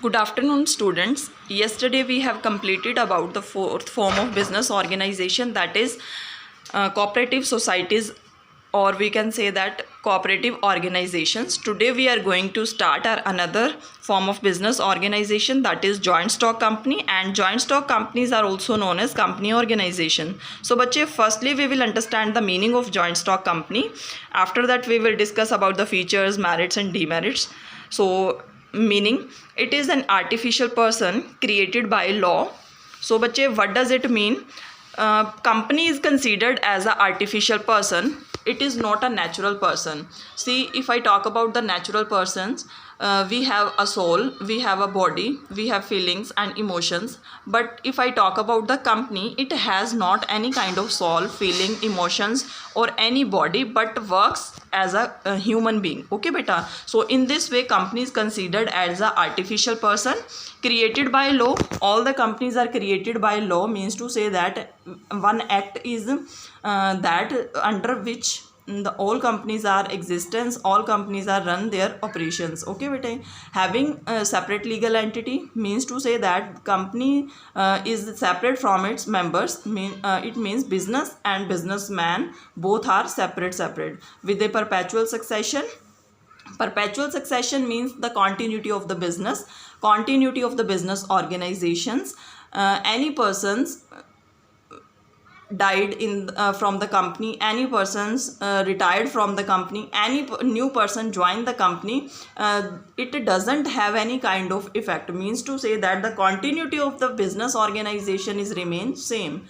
Good afternoon, students. Yesterday we have completed about the fourth form of business organization, that is cooperative societies, or we can say that cooperative organizations. Today we are going to start our another form of business organization, that is joint stock company, and joint stock companies are also known as company organization. So bache, firstly we will understand the meaning of joint stock company. After that we will discuss about the features, merits and demerits. So meaning, it is an artificial person created by law. So बच्चे, what does it mean? Company is considered as an artificial person. It is not a natural person. See, if I talk about the natural persons, we have a soul, we have a body, we have feelings and emotions. But if I talk about the company, it has not any kind of soul, feeling, emotions or any body, but works as a human being. Okay beta, so in this way company is considered as a artificial person created by law. All the companies are created by law, means to say that one act is that under which the all companies are existence, all companies are run their operations. Okay beta, having a separate legal entity means to say that company is separate from its members. It means business and businessman both are separate with a perpetual succession. Perpetual succession means the continuity of the business, continuity of the business organizations. Any persons died in from the company, any persons retired from the company, any new person joined the company, it doesn't have any kind of effect, means to say that the continuity of the business organization is remain same.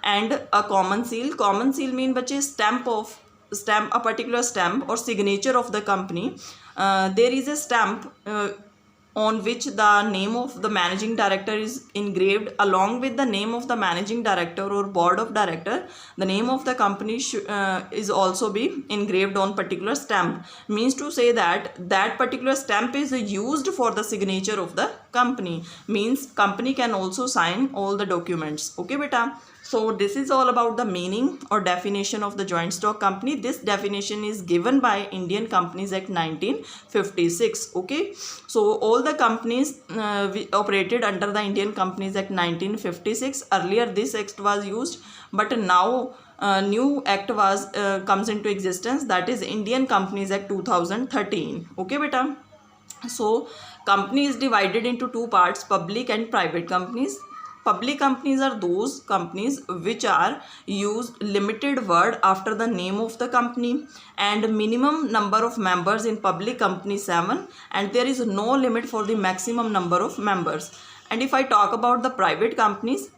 And a common seal mean bache stamp, a particular stamp or signature of the company. There is a stamp on which the name of the managing director is engraved along with the name of the managing director or board of director. The name of the company is also be engraved on particular stamp, means to say that that particular stamp is used for the signature of the company, means company can also sign all the documents. Okay beta, so this is all about the meaning or definition of the joint stock company. This definition is given by Indian Companies Act 1956. Okay, so all the companies operated under the Indian Companies Act 1956. Earlier this act was used, but now new act was comes into existence, that is Indian Companies Act 2013. Okay beta, so company is divided into two parts, public and private companies. Public companies are those companies which are use limited word after the name of the company, and minimum number of members in public company 7, and there is no limit for the maximum number of members. And if I talk about the private companies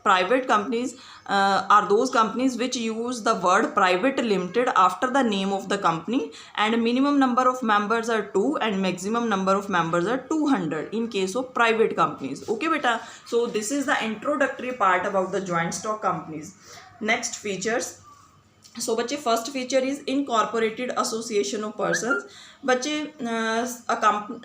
are those companies which use the word private limited after the name of the company, and minimum number of members are 2 and maximum number of members are 200 in case of private companies. Okay beta, so this is the introductory part about the joint stock companies. Next, features. So बच्चे, first feature is incorporated association of persons. बच्चे,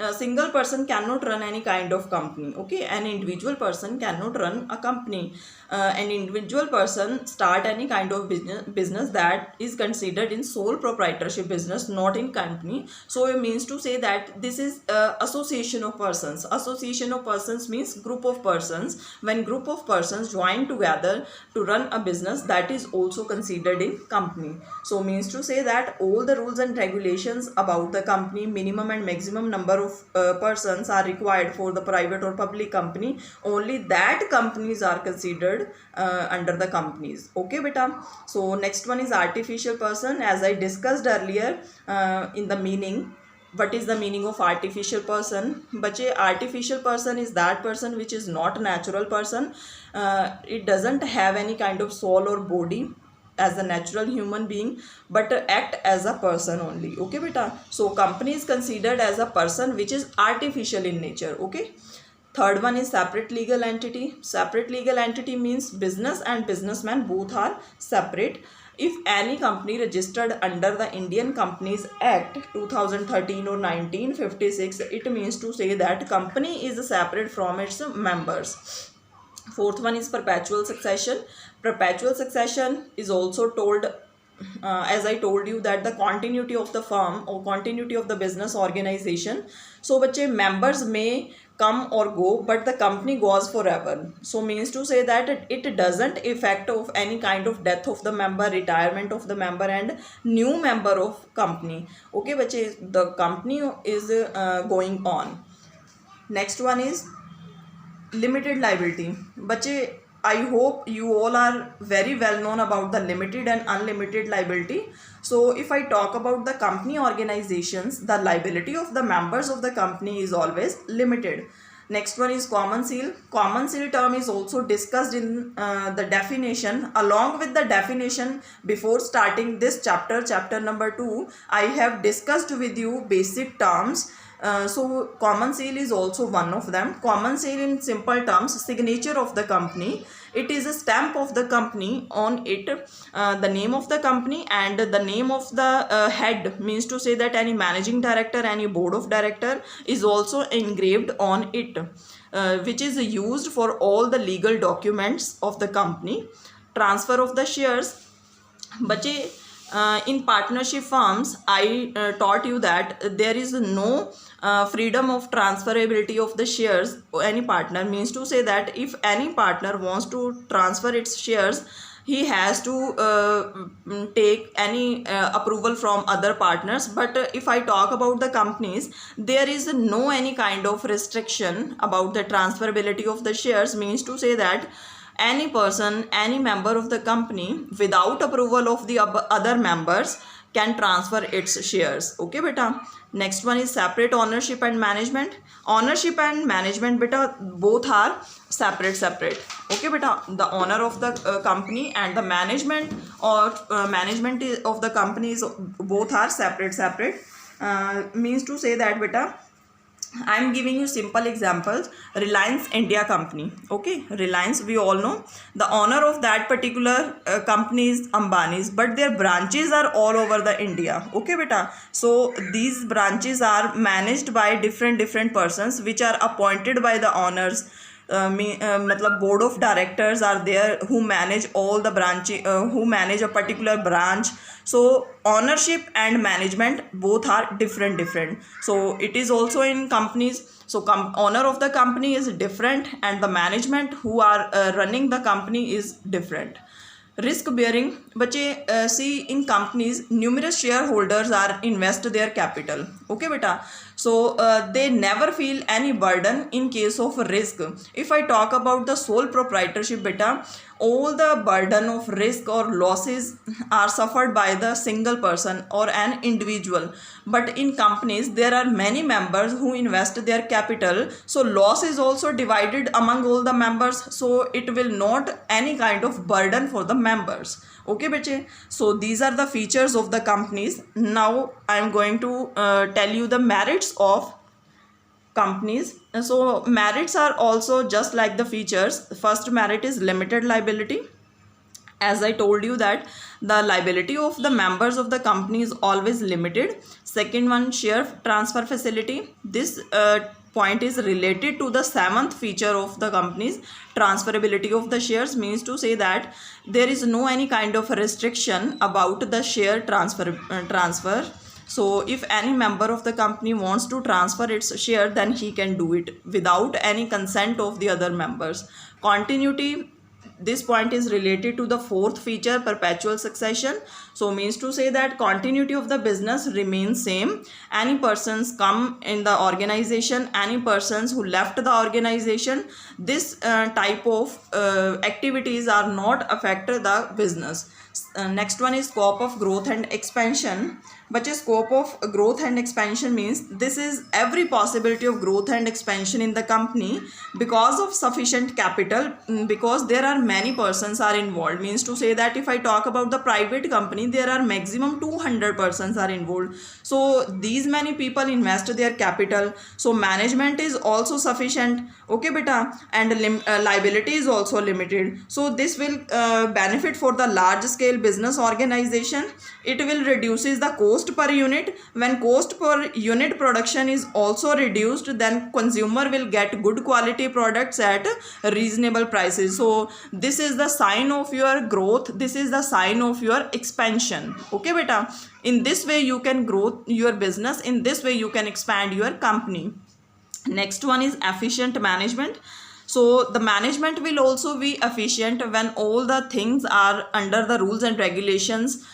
a single person cannot run any kind of company. Okay, an individual person cannot run a company. An individual person start any kind of business that is considered in sole proprietorship business, not in company. So it means to say that this is association of persons. Association of persons means group of persons. When group of persons join together to run a business, that is also considered in company. So means to say that all the rules and regulations about the company, minimum and maximum number of persons are required for the private or public company. Only that companies are considered under the companies. Okay beta, so next one is artificial person. As I discussed earlier in the meaning, what is the meaning of artificial person? Bache, artificial person is that person which is not natural person. It doesn't have any kind of soul or body as a natural human being, but act as a person only. Okay beta, so company is considered as a person which is artificial in nature. Okay, third one is separate legal entity. Separate legal entity means business and businessman both are separate. If any company registered under the Indian Companies Act 2013 or 1956, it means to say that company is separate from its members. Fourth one is perpetual succession. Perpetual succession is also told, as I told you, that the continuity of the firm or continuity of the business organization. So बच्चे, members may come or go, but the company goes forever. So means to say that it doesn't affect of any kind of death of the member, retirement of the member, and new member of company. Okay bache, the company is going on. Next one is limited liability. Bache, I hope you all are very well known about the limited and unlimited liability. So if I talk about the company organizations, the liability of the members of the company is always limited. Next one is common seal. Common seal term is also discussed in the definition. Along with the definition, before starting this chapter, chapter number 2, I have discussed with you basic terms. So common seal is also one of them. Common seal in simple terms, signature of the company. It is a stamp of the company on it, the name of the company and the name of the head, means to say that any managing director, any board of director is also engraved on it, which is used for all the legal documents of the company. Transfer of the shares. Bache, in partnership firms, I taught you that there is no freedom of transferability of the shares. Any partner, means to say that if any partner wants to transfer its shares, he has to take any approval from other partners. But if I talk about the companies, there is no any kind of restriction about the transferability of the shares, means to say that any person, any member of the company without approval of the other members can transfer its shares. Okay beta. Next one is separate ownership and management. Ownership and management beta, both are separate. Okay beta. The owner of the company and the management or management of the company is both are separate. Means to say that beta, I am giving you simple examples. Reliance India company. Okay, Reliance, we all know the owner of that particular company is Ambani's, but their branches are all over the India. Okay beta. So these branches are managed by different persons which are appointed by the owners. मतलब board of directors are there who manage all the branches, who manage a particular branch. So ownership and management both are different. So it is also in companies. So owner of the company is different and the management who are running the company is different. Risk bearing. बच्चे see in companies numerous shareholders are invest their capital. Okay beta. So they never feel any burden in case of risk. If I talk about the sole proprietorship beta, all the burden of risk or losses are suffered by the single person or an individual. But in companies there are many members who invest their capital, so loss is also divided among all the members, so it will not any kind of burden for the members. Okay bache. So these are the features of the companies. Now I am going to tell you the merits of companies. So merits are also just like the features. First merit is limited liability. As I told you that the liability of the members of the company is always limited. Second one, share transfer facility. This point is related to the seventh feature of the company's transferability of the shares, means to say that there is no any kind of restriction about the share transfer. So if any member of the company wants to transfer its share, then he can do it without any consent of the other members. Continuity. This point is related to the fourth feature, perpetual succession. So means to say that continuity of the business remains same. Any persons come in the organization, any persons who left the organization, this type of activities are not affect the business. Next one is scope of growth and expansion. But a scope of growth and expansion means this is every possibility of growth and expansion in the company because of sufficient capital, because there are many persons are involved. Means to say that if I talk about the private company, there are maximum 200 persons are involved. So these many people invest their capital. So management is also sufficient. Okay beta. And liability is also limited. So this will benefit for the large scale business organization. It will reduces the cost per unit. When cost per unit production is also reduced, then consumer will get good quality products at reasonable prices. So this is the sign of your growth. This is the sign of your expansion. Okay beta. In this way you can grow your business. In this way you can expand your company. Next one is efficient management. So the management will also be efficient when all the things are under the rules and regulations,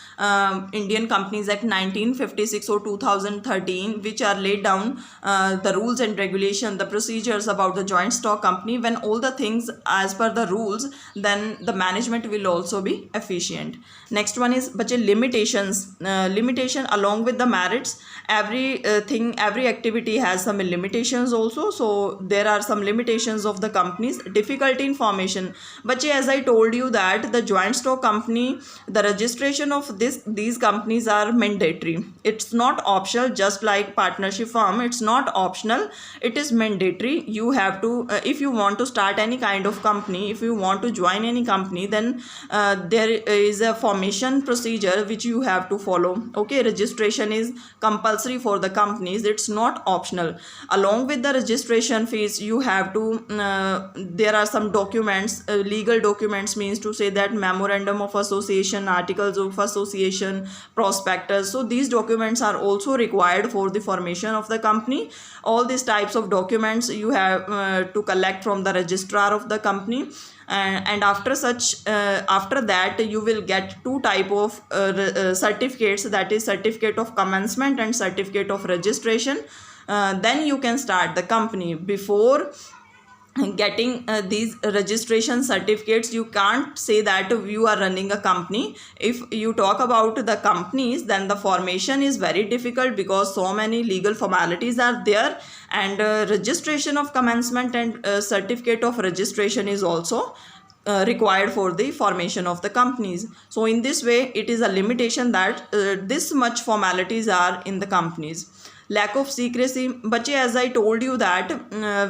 Indian Companies Act 1956 or 2013, which are laid down the rules and regulation, the procedures about the joint stock company. When all the things as per the rules, then the management will also be efficient. Next one is bache limitations. Limitation along with the merits. Every activity has some limitations also. So there are some limitations of the companies. Difficulty in formation. Bache, as I told you that the joint stock company, the registration of these companies are mandatory. It's not optional, just like partnership firm. It's not optional. It is mandatory. You have to, if you want to start any kind of company, if you want to join any company, then there is a formation procedure which you have to follow. Okay, registration is compulsory for the companies. It's not optional. Along with the registration fees, you have to there are some documents, legal documents, means to say that memorandum of association, articles of association, prospectus. So these documents are also required for the formation of the company. All these types of documents you have to collect from the registrar of the company. And after that you will get two type of certificates, that is certificate of commencement and certificate of registration. Then you can start the company. Before getting these registration certificates, you can't say that you are running a company. If you talk about the companies, then the formation is very difficult because so many legal formalities are there, and registration of commencement and certificate of registration is also required for the formation of the companies. So in this way, it is a limitation that this much formalities are in the companies. Lack of secrecy. Bache, as I told you that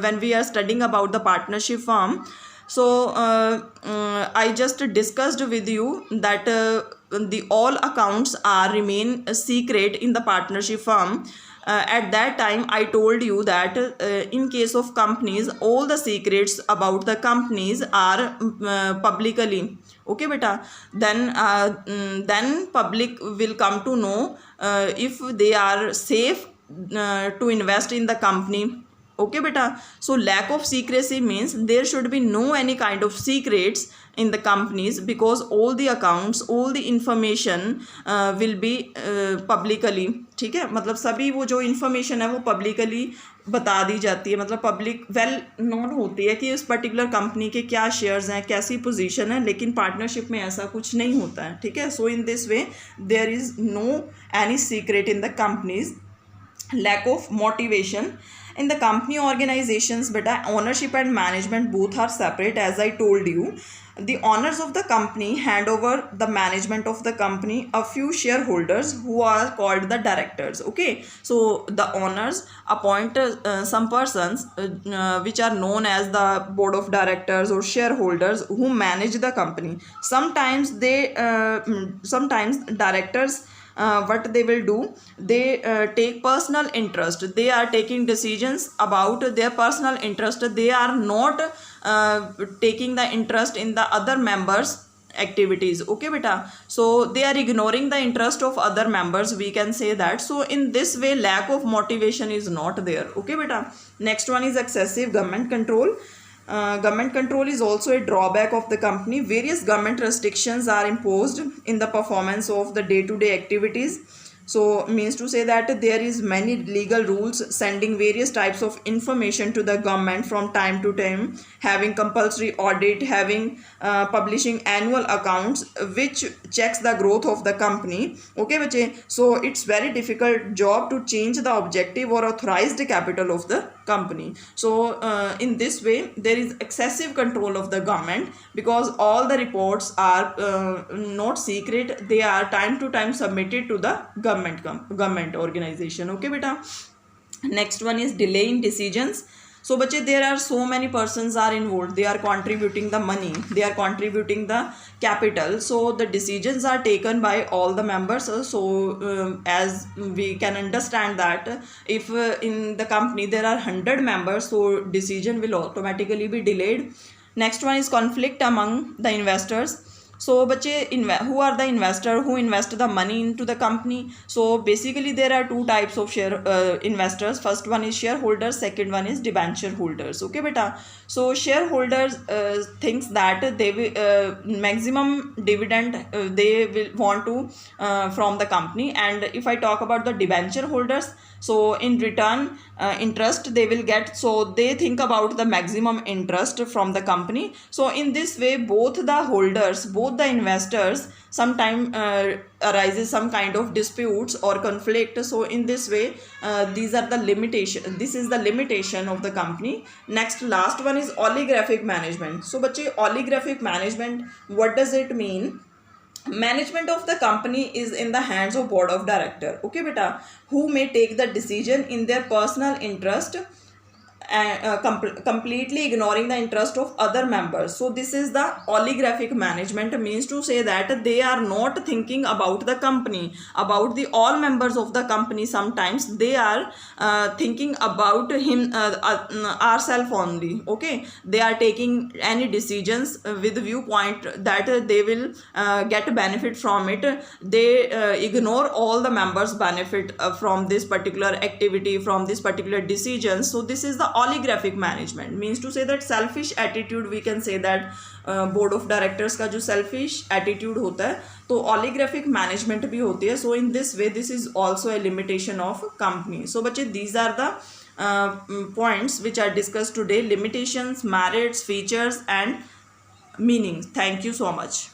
when we are studying about the partnership firm, so I just discussed with you that the all accounts are remain secret in the partnership firm. At that time I told you that in case of companies, all the secrets about the companies are publicly. Okay beta, then public will come to know if they are safe to invest in the company. Okay beta, so lack of secrecy means there should be no any kind of secrets in the companies, because all the accounts, all the information will be publicly. ठीक है, मतलब सभी वो जो information है वो publicly बता दी जाती है, मतलब पब्लिक वेल नोन होती है कि उस पर्टिकुलर कंपनी के क्या शेयर्स हैं, कैसी पोजीशन है. लेकिन पार्टनरशिप में ऐसा कुछ नहीं होता है. ठीक है, so in this way there is no any secret in the companies. Lack of motivation in the company organizations, beta, ownership and management both are separate. As I told you, the owners of the company hand over the management of the company a few shareholders who are called the directors. Okay, so the owners appoint some persons which are known as the board of directors or shareholders who manage the company. Sometimes sometimes directors, what they will do, they take personal interest. They are taking decisions about their personal interest. They are not taking the interest in the other members activities. Okay beta, so they are ignoring the interest of other members, we can say that. So in this way, lack of motivation is not there. Okay beta. Next one is excessive government control. Government control is also a drawback of the company. Various government restrictions are imposed in the performance of the day-to-day activities. So means to say that there is many legal rules sending various types of information to the government from time to time, having compulsory audit, having publishing annual accounts which checks the growth of the company. Okay bache, so it's very difficult job to change the objective or authorized capital of the company. So in this way there is excessive control of the government, because all the reports are not secret, they are time to time submitted to the government organization. Okay beta. Next one is delay in decisions. So bache, there are so many persons are involved. They are contributing the money, they are contributing the capital, so the decisions are taken by all the members. So as we can understand that if in the company there are 100 members, so decision will automatically be delayed. Next one is conflict among the investors. So बच्चे who are the investor who invest the money into the company? So basically there are two types of share investors. First one is shareholders, second one is debenture holders. Okay beta. So shareholders thinks that they will maximum dividend they will want to from the company. And if I talk about the debenture holders, so in return interest they will get, so they think about the maximum interest from the company. So in this way both the holders, both the investors, sometime arises some kind of disputes or conflict. So in this way these are the limitation, this is the limitation of the company. Next, last one is oligarchic management. So bache, oligarchic management, what does it mean? Management of the company is in the hands of board of director, okay beta, who may take the decision in their personal interest and completely ignoring the interest of other members. So this is the oligarchic management, means to say that they are not thinking about the company, about the all members of the company. Sometimes they are thinking about him ourselves only. Okay, they are taking any decisions with viewpoint that they will get benefit from it. They ignore all the members benefit from this particular activity, from this particular decision. So this is the oligarchic management, means to say that selfish attitude, we can say that board of directors का जो selfish attitude होता है, तो oligarchic management भी होती है. So in this way this is also a limitation of company. So बच्चे, these are the points which are discussed today: limitations, merits, features and meanings. Thank you so much.